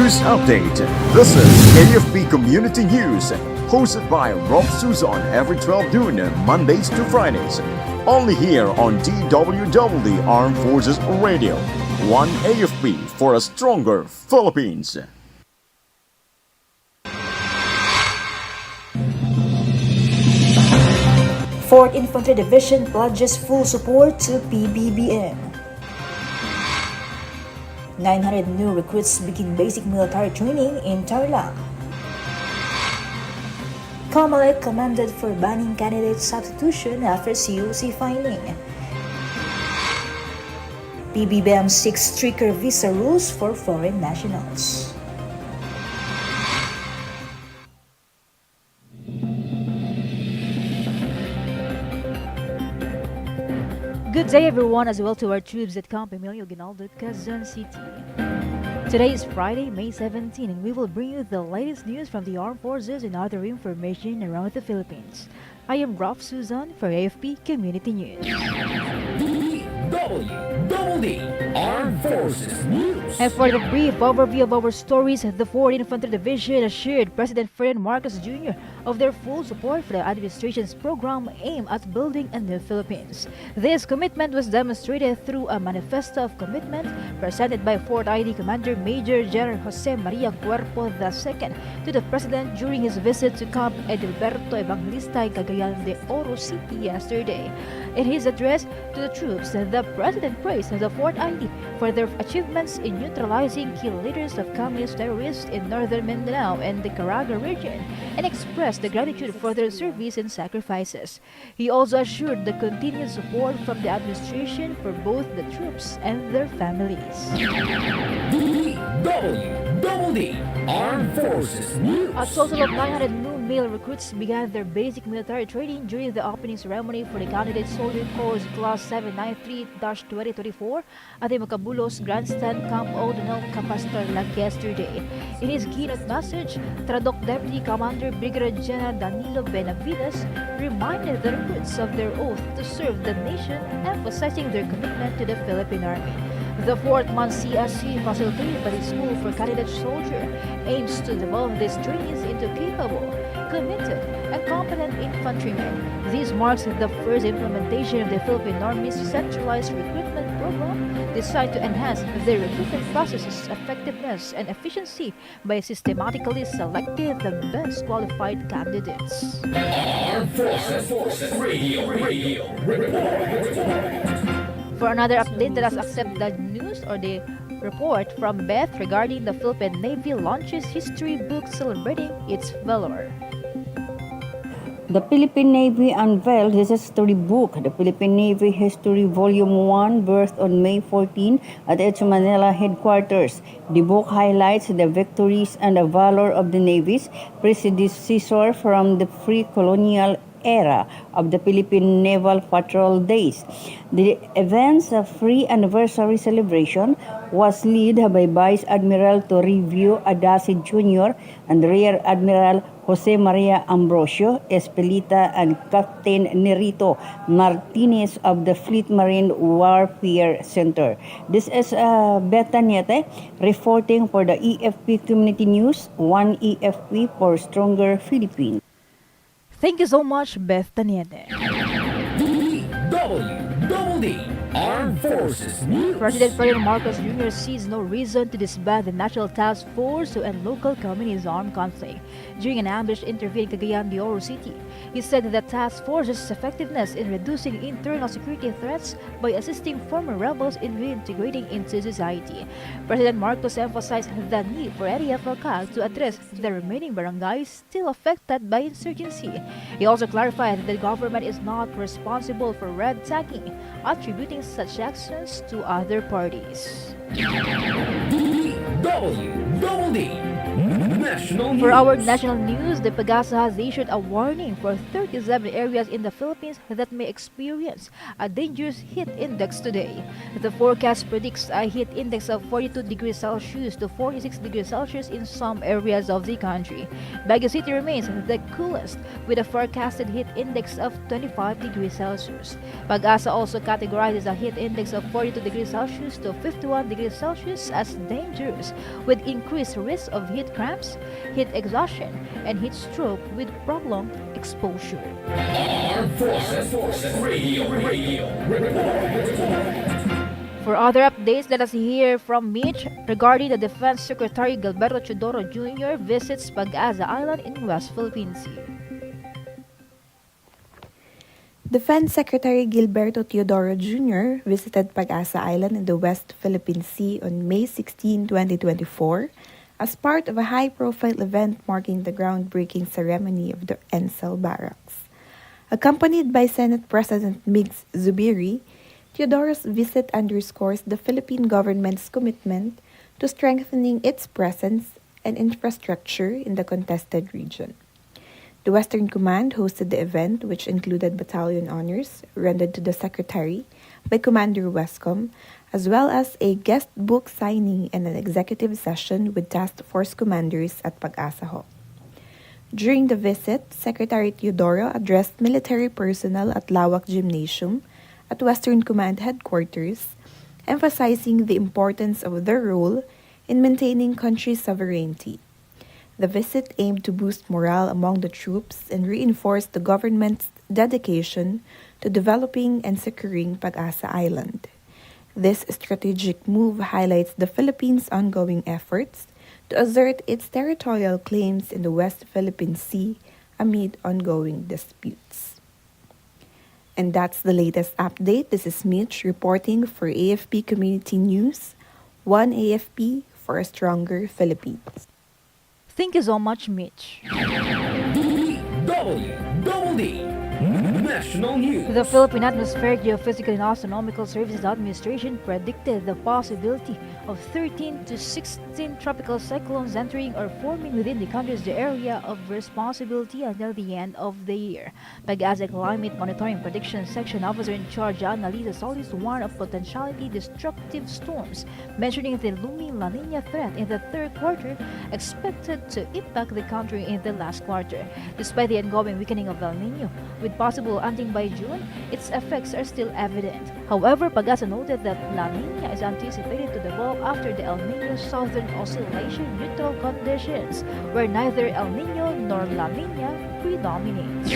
News Update. This is AFP Community News, hosted by Rofh Suzon every 12 noon, Mondays to Fridays. Only here on DWDD Armed Forces Radio. One AFP for a stronger Philippines. 4th Infantry Division pledges full support to PBBM. 900 new recruits begin basic military training in Tarlac. COMELEC commended for banning candidate substitution after COC filing. PBBM seeks stricter visa rules for foreign nationals. Good day everyone, as well to our troops at Camp Emilio Ginaldo, Quezon City. Today is Friday, May 17, and we will bring you the latest news from the armed forces and other information around the Philippines. I am Rofh Suzon for AFP Community News. DWDD Armed Forces News. And for the brief overview of our stories, the 4th Infantry Division assured President Ferdinand Marcos Jr. of their full support for the administration's program aimed at building a new Philippines. This commitment was demonstrated through a manifesto of commitment presented by 4th ID Commander Major General Jose Maria Cuerpo II to the President during his visit to Camp Edilberto Evangelista in Cagayan de Oro City yesterday. In his address to the troops, the President praised the 4th ID for their achievements in neutralizing key leaders of communist terrorists in northern Mindanao and the Caraga region and expressed the gratitude for their service and sacrifices. He also assured the continued support from the administration for both the troops and their families. DWDD Armed Forces News. A total of 900 new male recruits began their basic military training during the opening ceremony for the Candidate Soldier Corps Class 793-2024 at the Macabulos Grandstand Camp O'Donnell Capacitor Lag yesterday. In his keynote message, Tradoc Deputy Commander Brigadier General Danilo Benavides reminded the recruits of their oath to serve the nation, emphasizing their commitment to the Philippine Army. The 4th month CSC, facilitated by the School for Candidate Soldier, aims to develop these trainees into capable, committed, and competent infantrymen. This marks the first implementation of the Philippine Army's centralized recruitment program designed to enhance their recruitment processes' effectiveness and efficiency by systematically selecting the best qualified candidates. Armed Forces Radio. Report. For another update, let us accept the news or the report from Beth regarding the Philippine Navy launches history book celebrating its valor. The Philippine Navy unveiled its history book, the Philippine Navy History Volume 1, birthed on May 14 at its Manila headquarters. The book highlights the victories and the valor of the Navy's predecessor from the pre-colonial era of the Philippine Naval Patrol days. The event's free anniversary celebration was led by Vice Admiral Toribio Adasi Jr. and Rear Admiral Jose Maria Ambrosio Espelita and Captain Nerito Martinez of the Fleet Marine Warfare Center. This is Beth Taniete reporting for the AFP Community News, one AFP for stronger Philippines. Thank you so much, Beth Taniete. DWDD Armed Forces News. President Ferdinand Marcos Jr. sees no reason to disband the National Task Force to end local communities' armed conflict. During an ambush interview in Cagayan de Oro City, he said that the task force's effectiveness in reducing internal security threats by assisting former rebels in reintegrating into society. President Marcos emphasized the need for AFP to address the remaining barangays still affected by insurgency. He also clarified that the government is not responsible for red tagging, attributing such actions to other parties. DWDD National For our News. national news, the Pag-asa has issued a warning for 37 areas in the Philippines that may experience a dangerous heat index today. The forecast predicts a heat index of 42 degrees Celsius to 46 degrees Celsius in some areas of the country. Baguio City remains the coolest with a forecasted heat index of 25 degrees Celsius. Pag-asa also categorizes a heat index of 42 degrees Celsius to 51 degrees Celsius as dangerous, with increased risk of heat cramps, heat exhaustion, and heat stroke with prolonged exposure. Armed Forces Radio. For other updates, let us hear from Mitch regarding the Defense Secretary Gilberto Teodoro Jr. visits Pag-asa Island in West Philippine Sea. Defense Secretary Gilberto Teodoro Jr. visited Pag-asa Island in the West Philippine Sea on May 16, 2024, as part of a high-profile event marking the groundbreaking ceremony of the Ensel Barracks. Accompanied by Senate President Migs Zubiri, Teodoro's visit underscores the Philippine government's commitment to strengthening its presence and infrastructure in the contested region. The Western Command hosted the event, which included battalion honors rendered to the Secretary by Commander Westcom, as well as a guest book signing and an executive session with task force commanders at Pag-asa Hall. During the visit, Secretary Teodoro addressed military personnel at Lawak Gymnasium at Western Command Headquarters, emphasizing the importance of their role in maintaining country sovereignty. The visit aimed to boost morale among the troops and reinforce the government's dedication to developing and securing Pag-asa Island. This strategic move highlights the Philippines' ongoing efforts to assert its territorial claims in the West Philippine Sea amid ongoing disputes. And that's the latest update. This is Mitch reporting for AFP Community News. One AFP for a stronger Philippines. Thank you so much, Mitch. DWDD National News. The Philippine Atmospheric, Geophysical and Astronomical Services Administration predicted the possibility of 13 to 16 tropical cyclones entering or forming within the country's area of responsibility until the end of the year. Pag-asa Climate Monitoring Prediction Section Officer in charge, Annalisa Solis, warned of potentially destructive storms, mentioning the looming La Nina threat in the third quarter expected to impact the country in the last quarter. Despite the ongoing weakening of El Nino, with possible ending by June, its effects are still evident. However, Pag-asa noted that La Nina is anticipated to develop after the El Nino Southern Oscillation neutral conditions, where neither El Nino nor La Nina predominates.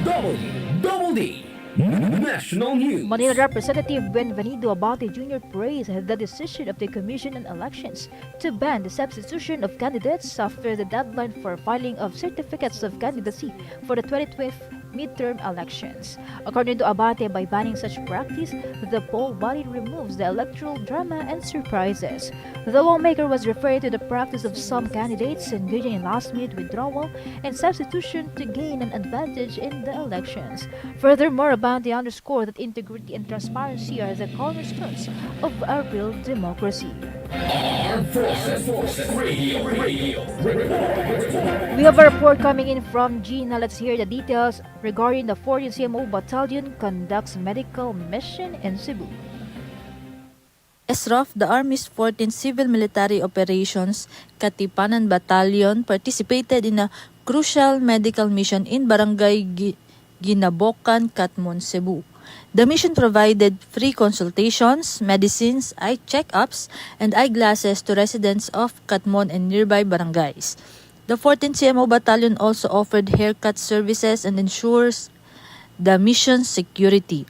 DWDD National News. Manila Representative Benvenido Abate Jr. praised the decision of the Commission on Elections to ban the substitution of candidates after the deadline for filing of certificates of candidacy for the 2012 midterm elections. According to Abate, by banning such practice, the poll body removes the electoral drama and surprises. The lawmaker was referring to the practice of some candidates engaging in last-minute withdrawal and substitution to gain an advantage in the elections. Furthermore, Abate underscored that integrity and transparency are the cornerstones of a real democracy. Armed Forces Radio. We have a report coming in from Gina. Let's hear the details regarding the 14th CMO Battalion conducts medical mission in Cebu. As Rofh, the Army's 14th Civil Military Operations Katipanan Battalion participated in a crucial medical mission in Barangay Ginabokan, Katmon, Cebu. The mission provided free consultations, medicines, eye checkups, and eyeglasses to residents of Katmon and nearby barangays. The 14th CMO Battalion also offered haircut services and ensures the mission's security.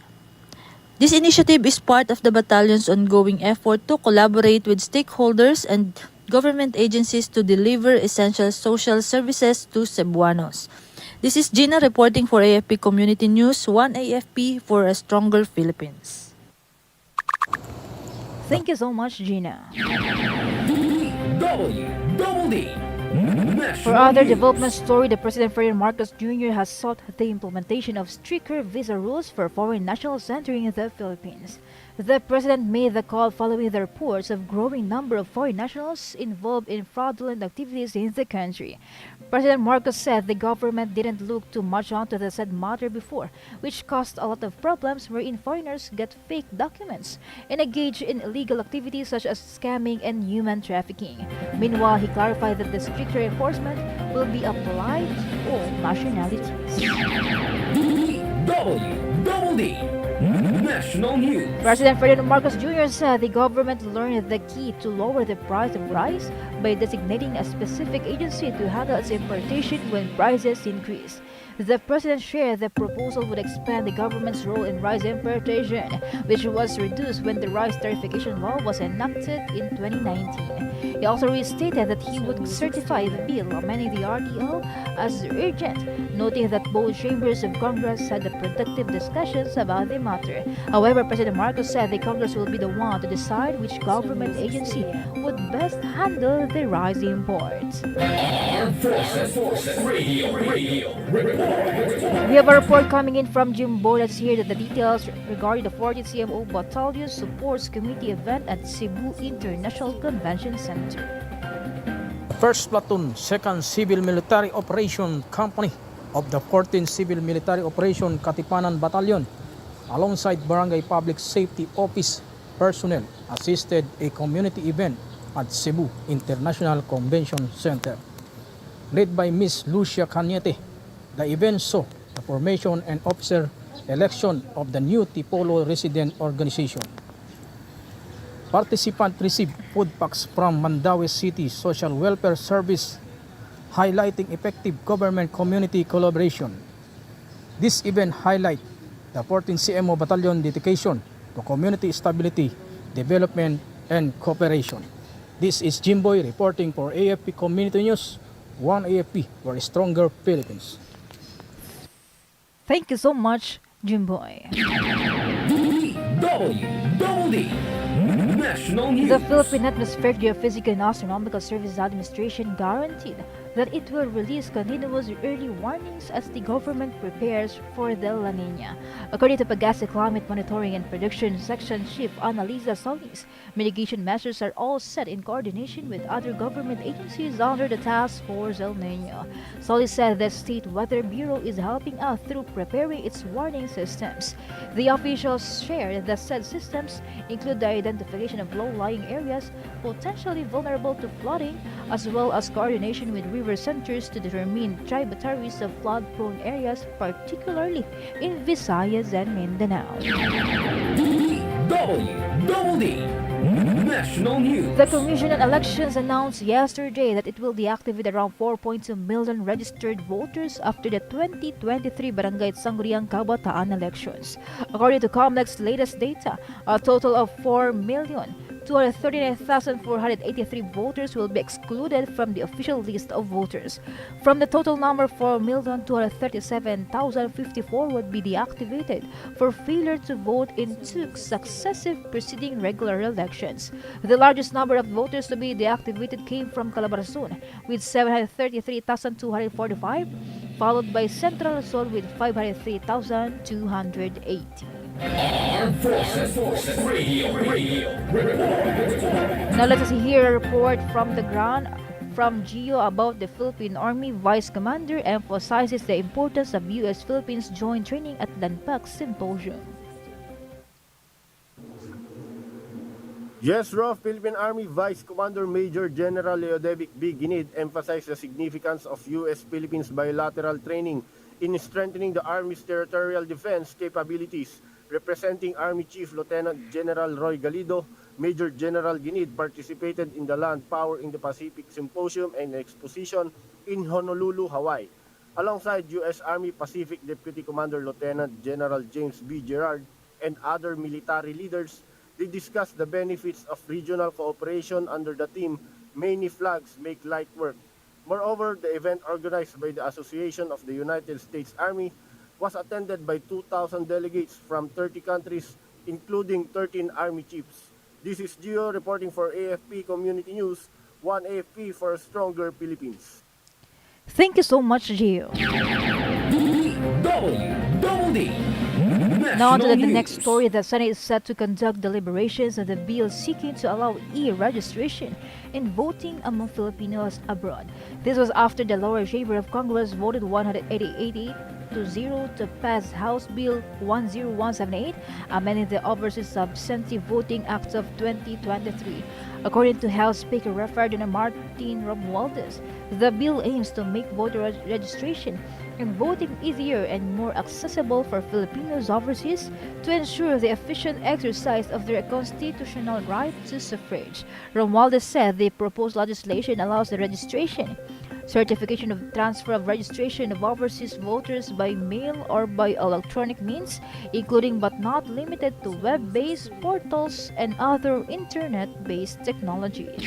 This initiative is part of the battalion's ongoing effort to collaborate with stakeholders and government agencies to deliver essential social services to Cebuanos. This is Gina reporting for AFP Community News, One AFP for a stronger Philippines. Thank you so much, Gina. DWDD For other development story, the President Ferdinand Marcos Jr. has sought the implementation of stricter visa rules for foreign nationals entering the Philippines. The president made the call following the reports of growing number of foreign nationals involved in fraudulent activities in the country. President Marcos said the government didn't look too much onto the said matter before, which caused a lot of problems wherein foreigners get fake documents and engage in illegal activities such as scamming and human trafficking. Meanwhile, he clarified that the stricter enforcement will be applied to all nationalities. DWDD National News. President Ferdinand Marcos Jr. said the government learned the key to lower the price of rice by designating a specific agency to handle its importation when prices increase. The president shared the proposal would expand the government's role in rice importation, which was reduced when the rice tariffication law was enacted in 2019. He also restated that he would certify the bill amending the RTO as urgent, noting that both chambers of Congress had productive discussions about the matter. However, President Marcos said the Congress will be the one to decide which government agency would best handle the rice imports. Armed Forces Radio Report. We have a report coming in from Jimbo that's here that the details regarding the 14th CMO Battalion Supports Committee event at Cebu International Convention Center. 1st Platoon, 2nd Civil Military Operation Company of the 14th Civil Military Operation Katipanan Battalion, alongside Barangay Public Safety Office personnel, assisted a community event at Cebu International Convention Center. Led by Ms. Lucia Cañete, the event saw the formation and officer election of the new Tipolo Resident Organization. Participants received food packs from Mandaue City Social Welfare Service, highlighting effective government-community collaboration. This event highlights the 14th CMO Battalion dedication to community stability, development, and cooperation. This is Jimboy reporting for AFP Community News, One AFP for a Stronger Philippines. Thank you so much, Jimboy. DWDD National News. The Philippine Atmospheric Geophysical and Astronomical Services Administration guaranteed that it will release continuous early warnings as the government prepares for the La Nina. According to Pagasa Climate Monitoring and Prediction Section Chief Annalisa Solis, mitigation measures are all set in coordination with other government agencies under the Task Force El Nino. Solis said the State Weather Bureau is helping out through preparing its warning systems. The officials shared that said systems include the identification of low-lying areas potentially vulnerable to flooding, as well as coordination with river centers to determine tributaries of flood-prone areas, particularly in Visayas and Mindanao. DWDD National News. The Commission on Elections announced yesterday that it will deactivate around 4.2 million registered voters after the 2023 Barangay Sangguniang Kabataan elections. According to COMELEC's latest data, a total of 4,239,483 voters will be excluded from the official list of voters. From the total number, 4,237,054 would be deactivated for failure to vote in 2 successive preceding regular elections. The largest number of voters to be deactivated came from Calabarzon with 733,245, followed by Central Luzon with 503,280. Armed Forces Radio Report. Now let us hear a report from the ground from Gio about the Philippine Army Vice Commander emphasizes the importance of U.S.-Philippines joint training at Lanpak Symposium. Yes, Rofh, Philippine Army Vice Commander Major General Leodevic B. Ginid emphasized the significance of U.S.-Philippines bilateral training in strengthening the Army's territorial defense capabilities. Representing Army Chief Lieutenant General Roy Galido, Major General Ginid participated in the Land Power in the Pacific Symposium and Exposition in Honolulu, Hawaii. Alongside U.S. Army Pacific Deputy Commander Lieutenant General James B. Gerard and other military leaders, they discussed the benefits of regional cooperation under the theme, Many Flags Make Light Work. Moreover, the event organized by the Association of the United States Army was attended by 2,000 delegates from 30 countries, including 13 Army chiefs. This is Gio reporting for AFP Community News, One AFP for a Stronger Philippines. Thank you so much, Gio. DWDD Now to the National next News. story. The Senate is set to conduct deliberations on the bill seeking to allow e-registration in voting among Filipinos abroad. This was after the lower chamber of Congress voted 188 to 0 to pass House Bill 10178, amending the Overseas Absentee Voting Act of 2023. According to House Speaker Rofh Martin Romualdez, the bill aims to make voter registration and voting easier and more accessible for Filipinos overseas to ensure the efficient exercise of their constitutional right to suffrage. Romualdez said the proposed legislation allows the registration, certification of transfer of registration of overseas voters by mail or by electronic means, including but not limited to web-based portals and other internet-based technologies.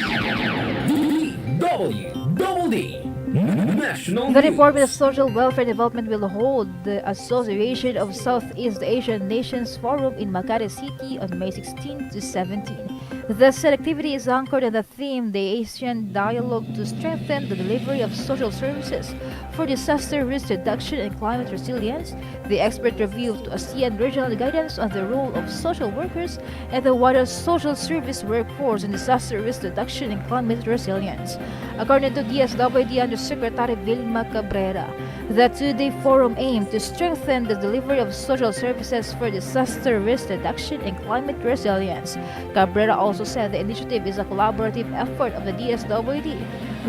DWDD National The News. Department of Social Welfare Development will hold the Association of Southeast Asian Nations Forum in Makati City on May 16 to 17. The said activity is anchored on the theme The Asian Dialogue to strengthen the delivery of social services for disaster risk reduction and climate resilience, the expert review to ASEAN regional guidance on the role of social workers and the wider social service workforce in disaster risk reduction and climate resilience. According to DSWD Undersecretary Vilma Cabrera, the two-day forum aimed to strengthen the delivery of social services for disaster risk reduction and climate resilience. Cabrera also said the initiative is a collaborative effort of the DSWD,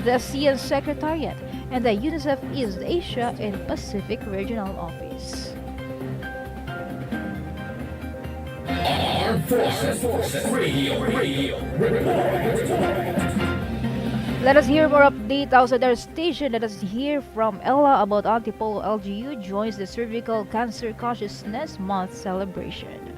the ASEAN Secretariat, and the UNICEF East Asia and Pacific Regional Office. Armed Forces Radio Report. Let us hear more update outside our station. Let us hear from Ella about Antipolo LGU joins the Cervical Cancer Consciousness Month celebration.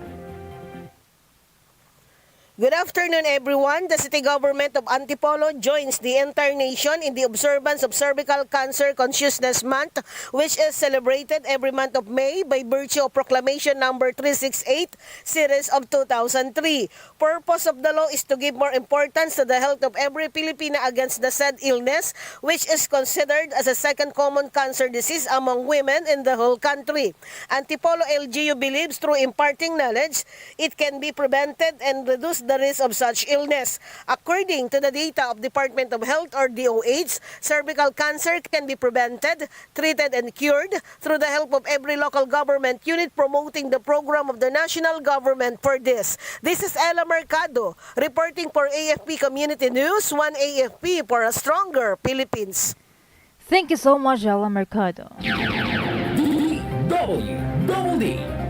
Good afternoon, everyone. The city government of Antipolo joins the entire nation in the observance of Cervical Cancer Consciousness Month, which is celebrated every month of May by virtue of Proclamation number 368, series of 2003. Purpose of the law is to give more importance to the health of every Filipina against the said illness, which is considered as a second common cancer disease among women in the whole country. Antipolo LGU believes through imparting knowledge, it can be prevented and reduce the risk of such illness. According to the data of Department of Health or DOH, cervical cancer can be prevented, treated, and cured through the help of every local government unit promoting the program of the national government for this. This is Ella Mercado reporting for AFP Community News, 1 AFP for a stronger Philippines. Thank you so much, Ella Mercado. DWDD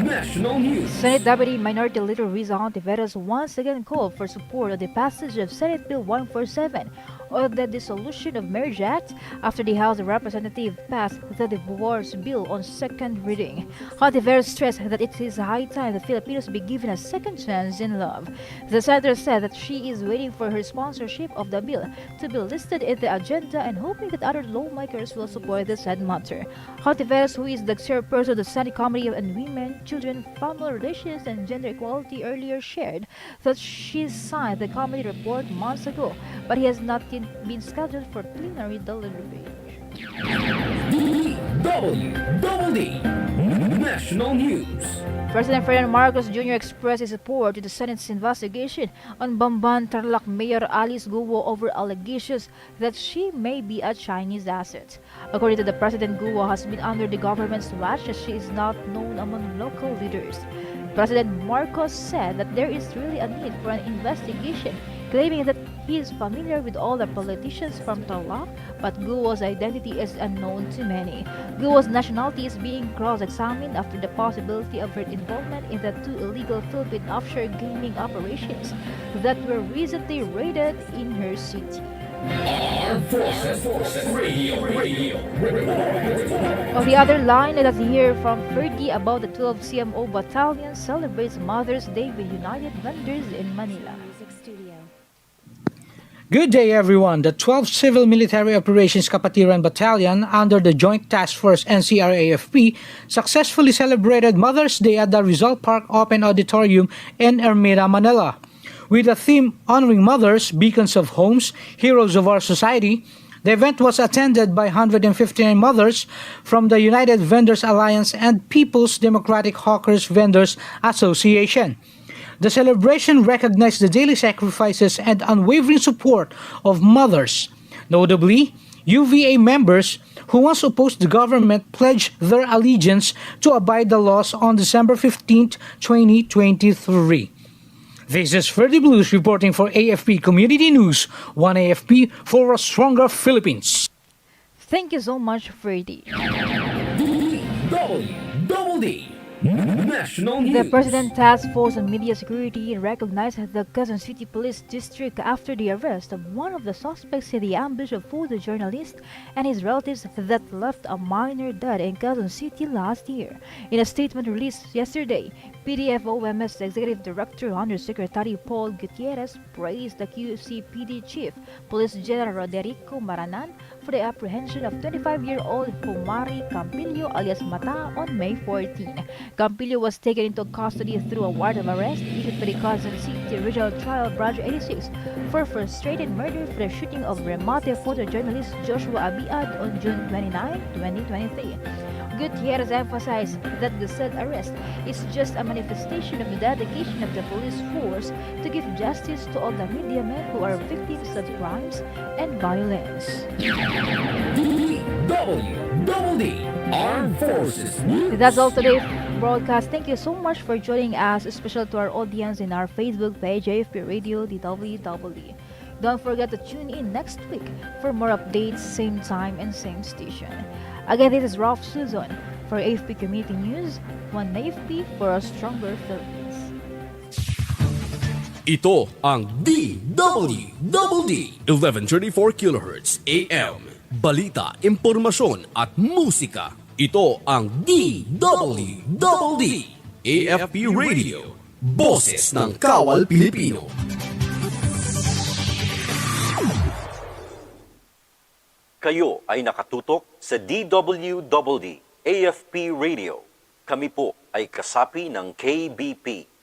National News. Senate Deputy Minority Leader Riza Ontiveros once again called for support of the passage of Senate Bill 147 or the Dissolution of Marriage Act after the House of Representatives passed the divorce bill on second reading. Ontiveros stressed that it is high time that Filipinos be given a second chance in love. The senator said that she is waiting for her sponsorship of the bill to be listed in the agenda and hoping that other lawmakers will support the said matter. Ontiveros, who is the chairperson of the Senate Committee on Women, Children, Family Relations, and Gender Equality, earlier shared that she signed the committee report months ago, but he has not yet been scheduled for plenary deliberation. DWDD National News. President Ferdinand Marcos Jr. expressed his support to the Senate's investigation on Bamban Tarlac Mayor Alice Guo over allegations that she may be a Chinese asset. According to the President, Guo has been under the government's watch as she is not known among local leaders. President Marcos said that there is really a need for an investigation, claiming that he is familiar with all the politicians from Tarlac, but Guo's identity is unknown to many. Guo's nationality is being cross-examined after the possibility of her involvement in the two illegal Philippine offshore gaming operations that were recently raided in her city. Armed Forces Radio Report. On the other line, let us hear from Fergie about the 12 CMO Battalion celebrates Mother's Day with United Vendors in Manila. Good day, everyone. The 12th Civil Military Operations Kapatiran Battalion under the Joint Task Force NCR-AFP successfully celebrated Mother's Day at the Rizal Park Open Auditorium in Ermita, Manila. With the theme honoring mothers, beacons of homes, heroes of our society, The event was attended by 159 mothers from the United Vendors Alliance and People's Democratic Hawkers Vendors Association. The celebration recognized the daily sacrifices and unwavering support of mothers. Notably, UVA members who once opposed the government pledged their allegiance to abide the laws on December 15, 2023. This is Ferdy Blues reporting for AFP Community News, one AFP for a stronger Philippines. Thank you so much, Ferdy. DWDD National The News. President Task Force on Media Security recognized the Quezon City Police District after the arrest of one of the suspects in the ambush of photojournalist and his relatives that left a minor dead in Quezon City last year. In a statement released yesterday, PDFOMS Executive Director Undersecretary Paul Gutierrez praised the QCPD Chief, Police General Roderico Maranan, for the apprehension of 25-year-old Pumari Campillo alias Mata on May 14. Campillo was taken into custody through a warrant of arrest issued by the Quezon City Regional Trial Branch 86 for frustrated murder for the shooting of Remate photojournalist Joshua Abiad on June 29, 2023. Gutierrez emphasized that the said arrest is just a manifestation of the dedication of the police force to give justice to all the media men who are victims of crimes and violence. DWDD Armed Forces. That's all today's broadcast. Thank you so much for joining us, especially to our audience in our Facebook page, AFP Radio DWDD. Don't forget to tune in next week for more updates, same time and same station. Again, this is Rofh Suzon for AFP Community News, one AFP for a stronger Philippines. Ito ang DWDD 1134 kHz AM. Balita, impormasyon at musika. Ito ang DWDD AFP Radio. Boses ng Kawal Pilipino. Kayo ay nakatutok sa DWDD AFP Radio. Kami po ay kasapi ng KBP